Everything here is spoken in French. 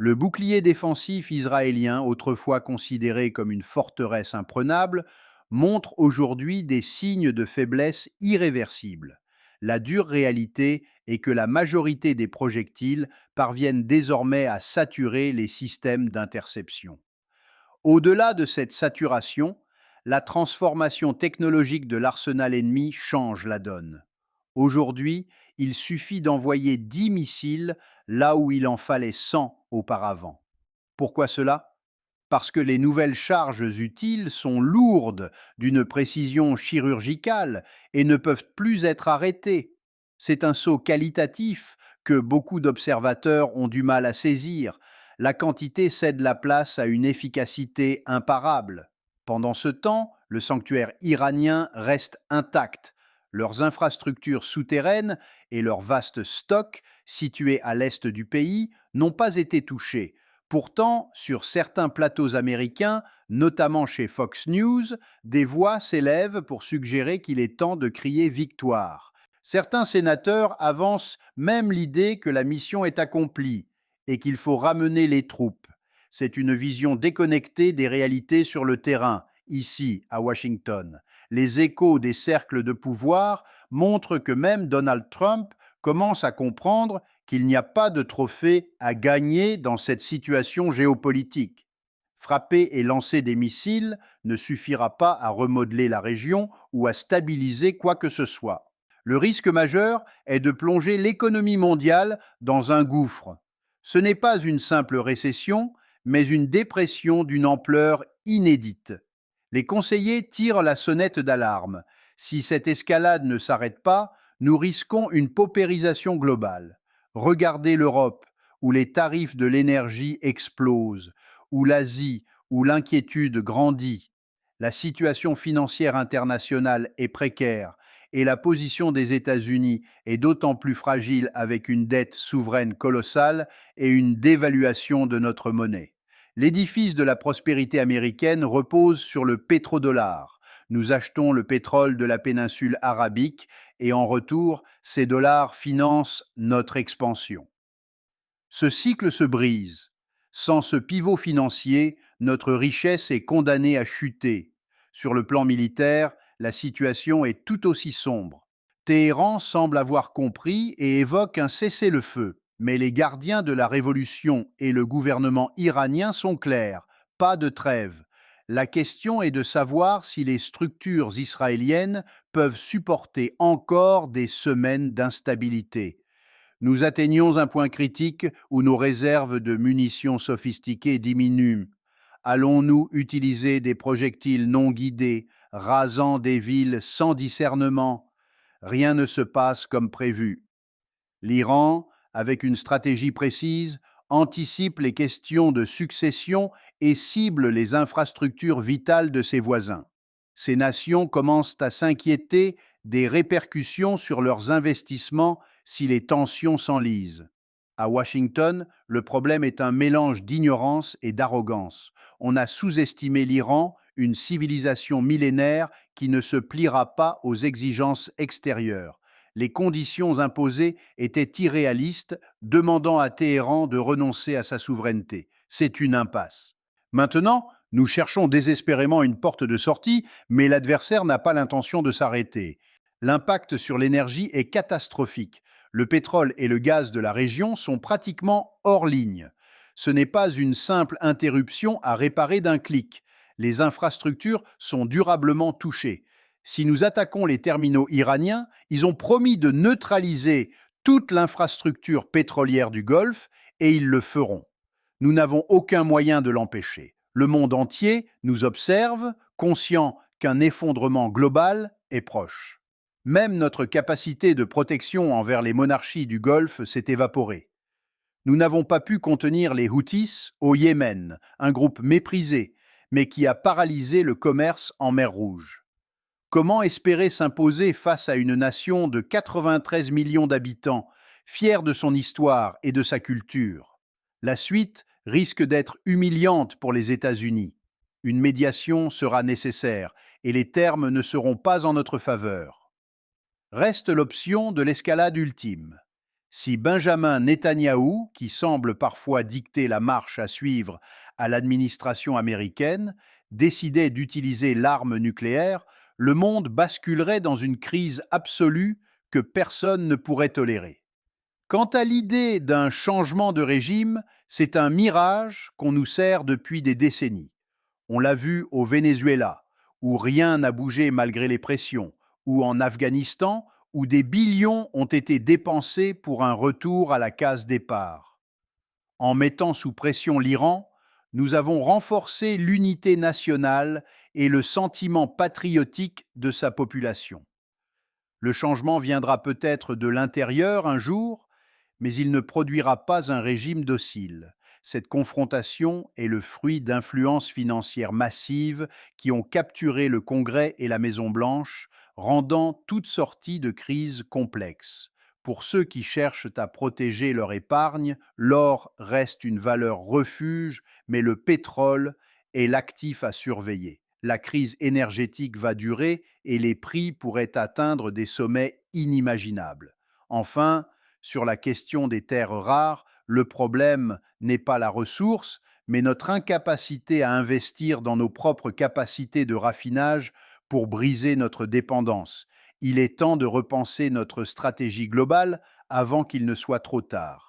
Le bouclier défensif israélien, autrefois considéré comme une forteresse imprenable, montre aujourd'hui des signes de faiblesse irréversibles. La dure réalité est que la majorité des projectiles parviennent désormais à saturer les systèmes d'interception. Au-delà de cette saturation, la transformation technologique de l'arsenal ennemi change la donne. Aujourd'hui, il suffit d'envoyer 10 missiles là où il en fallait 100 auparavant. Pourquoi cela? Parce que les nouvelles charges utiles sont lourdes d'une précision chirurgicale et ne peuvent plus être arrêtées. C'est un saut qualitatif que beaucoup d'observateurs ont du mal à saisir. La quantité cède la place à une efficacité imparable. Pendant ce temps, le sanctuaire iranien reste intact. Leurs infrastructures souterraines et leurs vastes stocks, situés à l'est du pays, n'ont pas été touchés. Pourtant, sur certains plateaux américains, notamment chez Fox News, des voix s'élèvent pour suggérer qu'il est temps de crier victoire. Certains sénateurs avancent même l'idée que la mission est accomplie et qu'il faut ramener les troupes. C'est une vision déconnectée des réalités sur le terrain, ici, à Washington. Les échos des cercles de pouvoir montrent que même Donald Trump commence à comprendre qu'il n'y a pas de trophée à gagner dans cette situation géopolitique. Frapper et lancer des missiles ne suffira pas à remodeler la région ou à stabiliser quoi que ce soit. Le risque majeur est de plonger l'économie mondiale dans un gouffre. Ce n'est pas une simple récession, mais une dépression d'une ampleur inédite. Les conseillers tirent la sonnette d'alarme. Si cette escalade ne s'arrête pas, nous risquons une paupérisation globale. Regardez l'Europe, où les tarifs de l'énergie explosent, où l'Asie, où l'inquiétude grandit. La situation financière internationale est précaire et la position des États-Unis est d'autant plus fragile avec une dette souveraine colossale et une dévaluation de notre monnaie. L'édifice de la prospérité américaine repose sur le pétrodollar. Nous achetons le pétrole de la péninsule arabique et en retour, ces dollars financent notre expansion. Ce cycle se brise. Sans ce pivot financier, notre richesse est condamnée à chuter. Sur le plan militaire, la situation est tout aussi sombre. Téhéran semble avoir compris et évoque un cessez-le-feu. Mais les gardiens de la révolution et le gouvernement iranien sont clairs. Pas de trêve. La question est de savoir si les structures israéliennes peuvent supporter encore des semaines d'instabilité. Nous atteignons un point critique où nos réserves de munitions sophistiquées diminuent. Allons-nous utiliser des projectiles non guidés, rasant des villes sans discernement? Rien ne se passe comme prévu. L'Iran, avec une stratégie précise, anticipe les questions de succession et cible les infrastructures vitales de ses voisins. Ces nations commencent à s'inquiéter des répercussions sur leurs investissements si les tensions s'enlisent. À Washington, le problème est un mélange d'ignorance et d'arrogance. On a sous-estimé l'Iran, une civilisation millénaire qui ne se pliera pas aux exigences extérieures. Les conditions imposées étaient irréalistes, demandant à Téhéran de renoncer à sa souveraineté. C'est une impasse. Maintenant, nous cherchons désespérément une porte de sortie, mais l'adversaire n'a pas l'intention de s'arrêter. L'impact sur l'énergie est catastrophique. Le pétrole et le gaz de la région sont pratiquement hors ligne. Ce n'est pas une simple interruption à réparer d'un clic. Les infrastructures sont durablement touchées. Si nous attaquons les terminaux iraniens, ils ont promis de neutraliser toute l'infrastructure pétrolière du Golfe et ils le feront. Nous n'avons aucun moyen de l'empêcher. Le monde entier nous observe, conscient qu'un effondrement global est proche. Même notre capacité de protection envers les monarchies du Golfe s'est évaporée. Nous n'avons pas pu contenir les Houthis au Yémen, un groupe méprisé, mais qui a paralysé le commerce en mer Rouge. Comment espérer s'imposer face à une nation de 93 millions d'habitants, fière de son histoire et de sa culture? La suite risque d'être humiliante pour les États-Unis. Une médiation sera nécessaire et les termes ne seront pas en notre faveur. Reste l'option de l'escalade ultime. Si Benjamin Netanyahou, qui semble parfois dicter la marche à suivre à l'administration américaine, décidait d'utiliser l'arme nucléaire, le monde basculerait dans une crise absolue que personne ne pourrait tolérer. Quant à l'idée d'un changement de régime, c'est un mirage qu'on nous sert depuis des décennies. On l'a vu au Venezuela, où rien n'a bougé malgré les pressions, ou en Afghanistan, où des billions ont été dépensés pour un retour à la case départ. En mettant sous pression l'Iran, nous avons renforcé l'unité nationale et le sentiment patriotique de sa population. Le changement viendra peut-être de l'intérieur un jour, mais il ne produira pas un régime docile. Cette confrontation est le fruit d'influences financières massives qui ont capturé le Congrès et la Maison-Blanche, rendant toute sortie de crise complexe. Pour ceux qui cherchent à protéger leur épargne, l'or reste une valeur refuge, mais le pétrole est l'actif à surveiller. La crise énergétique va durer et les prix pourraient atteindre des sommets inimaginables. Enfin, sur la question des terres rares, le problème n'est pas la ressource, mais notre incapacité à investir dans nos propres capacités de raffinage pour briser notre dépendance. Il est temps de repenser notre stratégie globale avant qu'il ne soit trop tard.